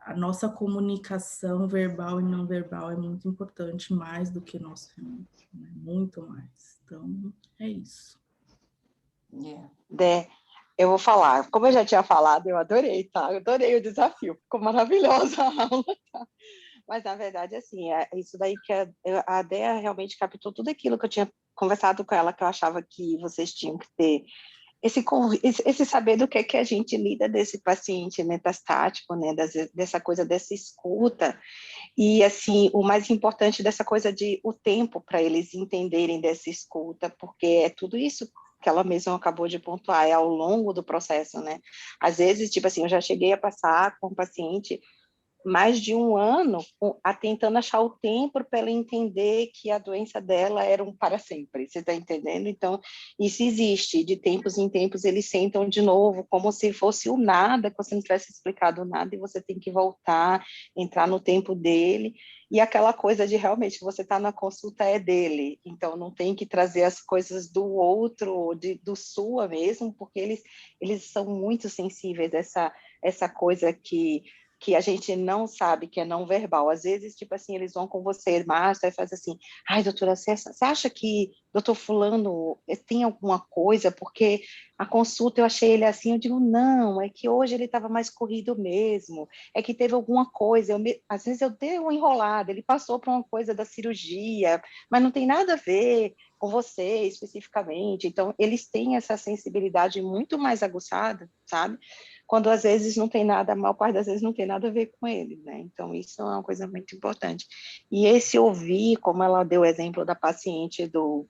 a nossa comunicação verbal e não verbal é muito importante, mais do que nosso físico, né? Muito mais. Então, é isso. Dé, eu vou falar, como eu já tinha falado, eu adorei, tá? Eu adorei o desafio, ficou maravilhosa a aula, tá? Mas, na verdade, assim, isso daí que a Dé realmente captou tudo aquilo que eu tinha conversado com ela, que eu achava que vocês tinham que ter esse saber do que a gente lida desse paciente metastático, né, dessa coisa dessa escuta, e assim, o mais importante dessa coisa de o tempo para eles entenderem dessa escuta, porque é tudo isso que ela mesma acabou de pontuar, é ao longo do processo, né, às vezes, tipo assim, eu já cheguei a passar com um paciente mais de um ano tentando achar o tempo para ela entender que a doença dela era um para sempre, você está entendendo? Então, isso existe, de tempos em tempos eles sentam de novo, como se fosse o nada, que você não tivesse explicado nada, e você tem que voltar, entrar no tempo dele, e aquela coisa de realmente, você está na consulta é dele, então não tem que trazer as coisas do outro, do sua mesmo, porque eles são muito sensíveis a essa coisa que a gente não sabe, que é não verbal. Às vezes, tipo assim, eles vão com você, Márcia, e faz assim, ai, doutora, você acha que doutor fulano tem alguma coisa? Porque a consulta eu achei ele assim, eu digo, não, é que hoje ele estava mais corrido mesmo, é que teve alguma coisa, às vezes eu dei uma enrolada, ele passou por uma coisa da cirurgia, mas não tem nada a ver com você especificamente. Então, eles têm essa sensibilidade muito mais aguçada, sabe? Quando às vezes não tem nada, a maior parte das vezes não tem nada a ver com ele, né? Então, isso é uma coisa muito importante. E esse ouvir, como ela deu o exemplo da paciente do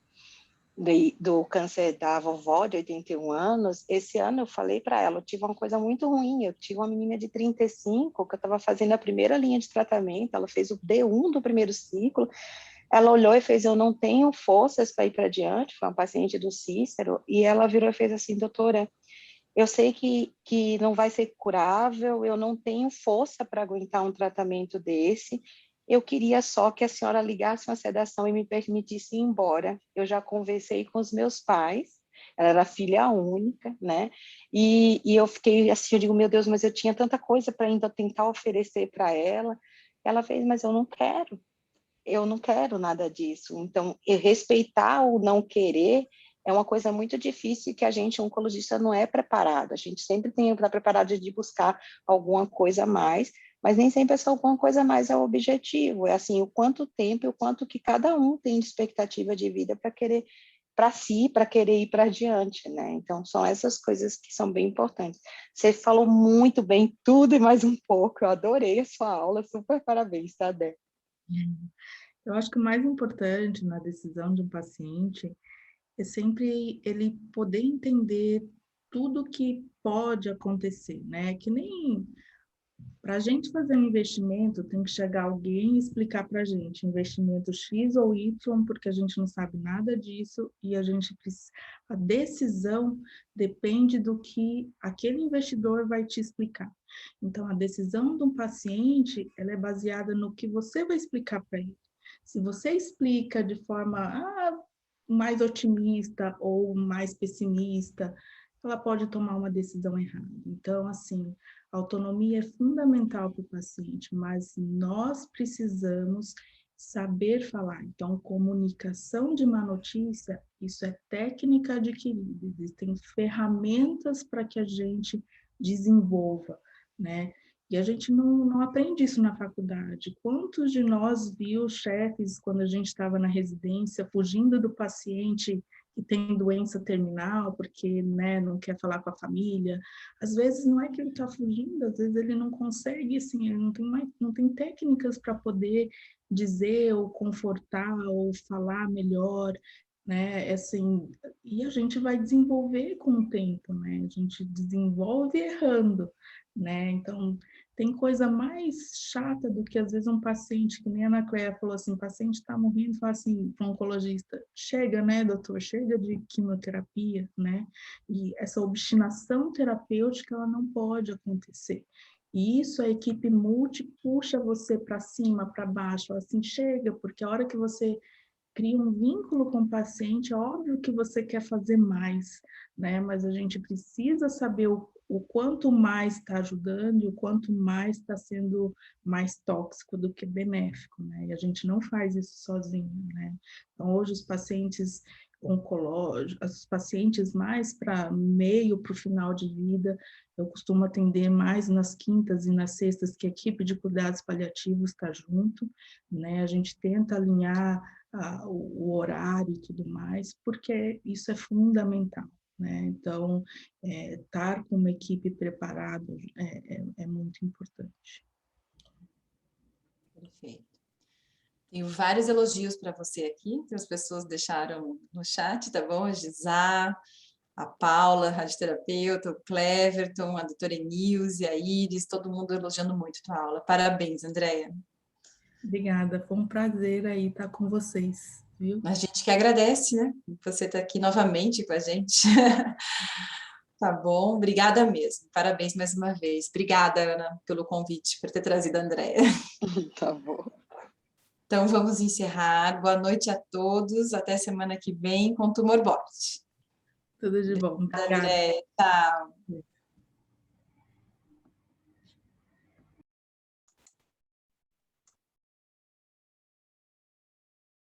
câncer da vovó de 81 anos, esse ano eu falei para ela, eu tive uma coisa muito ruim, eu tive uma menina de 35, que eu estava fazendo a primeira linha de tratamento, ela fez o D1 do primeiro ciclo, ela olhou e fez, eu não tenho forças para ir para adiante, foi uma paciente do Cícero, e ela virou e fez assim, doutora, eu sei que não vai ser curável, eu não tenho força para aguentar um tratamento desse, eu queria só que a senhora ligasse uma sedação e me permitisse ir embora. Eu já conversei com os meus pais, ela era filha única, né? E eu fiquei assim, eu digo, meu Deus, mas eu tinha tanta coisa para ainda tentar oferecer para ela. Ela fez, mas eu não quero nada disso. Então, respeitar o não querer é uma coisa muito difícil que a gente, oncologista, não é preparado. A gente sempre tem que estar preparado de buscar alguma coisa a mais, mas nem sempre essa alguma coisa a mais é o objetivo. É assim, o quanto tempo e o quanto que cada um tem de expectativa de vida para querer para si, para querer ir para adiante, né? Então, são essas coisas que são bem importantes. Você falou muito bem tudo e mais um pouco. Eu adorei a sua aula. Super parabéns, tá, Dé? Eu acho que o mais importante na decisão de um paciente é sempre ele poder entender tudo que pode acontecer, né? Que nem para a gente fazer um investimento, tem que chegar alguém e explicar para a gente investimento X ou Y, porque a gente não sabe nada disso e a decisão depende do que aquele investidor vai te explicar. Então, a decisão de um paciente, ela é baseada no que você vai explicar para ele. Se você explica de forma mais otimista ou mais pessimista, ela pode tomar uma decisão errada. Então, assim, a autonomia é fundamental para o paciente, mas nós precisamos saber falar. Então, comunicação de má notícia, isso é técnica adquirida, existem ferramentas para que a gente desenvolva, né? E a gente não aprende isso na faculdade. Quantos de nós viu chefes, quando a gente estava na residência, fugindo do paciente que tem doença terminal, porque, né, não quer falar com a família? Às vezes não é que ele está fugindo, às vezes ele não consegue, assim, ele não tem técnicas para poder dizer ou confortar ou falar melhor, né? Assim, e a gente vai desenvolver com o tempo, né? A gente desenvolve errando, né? Então, Tem coisa mais chata do que, às vezes, um paciente, que nem a Ana Cléia falou assim, o paciente está morrendo, fala assim, para um oncologista, chega, né, doutor, chega de quimioterapia, né? E essa obstinação terapêutica, ela não pode acontecer. E isso a equipe multi puxa você para cima, para baixo, fala assim, chega, porque a hora que você cria um vínculo com o paciente, é óbvio que você quer fazer mais, né? Mas a gente precisa saber o quanto mais está ajudando e o quanto mais está sendo mais tóxico do que benéfico, né? E a gente não faz isso sozinho, né? Então, hoje os pacientes oncológicos, os pacientes mais para meio, para o final de vida, eu costumo atender mais nas quintas e nas sextas, que a equipe de cuidados paliativos está junto, né? A gente tenta alinhar o horário e tudo mais, porque isso é fundamental, né? Então, estar com uma equipe preparada é muito importante. Perfeito. Tenho vários elogios para você aqui, que as pessoas deixaram no chat, tá bom? A Gisá, a Paula, a radioterapeuta, o Cleverton, a doutora Enilze, a Iris, todo mundo elogiando muito a tua aula. Parabéns, Andréia. Obrigada, foi um prazer aí estar com vocês, viu? A gente que agradece, né? Você está aqui novamente com a gente. Tá bom, obrigada mesmo. Parabéns mais uma vez. Obrigada, Ana, pelo convite, por ter trazido a Andréia. Tá bom. Então, vamos encerrar. Boa noite a todos. Até semana que vem com Tumor Board. Tudo de bom. Obrigada. Andréia, tchau.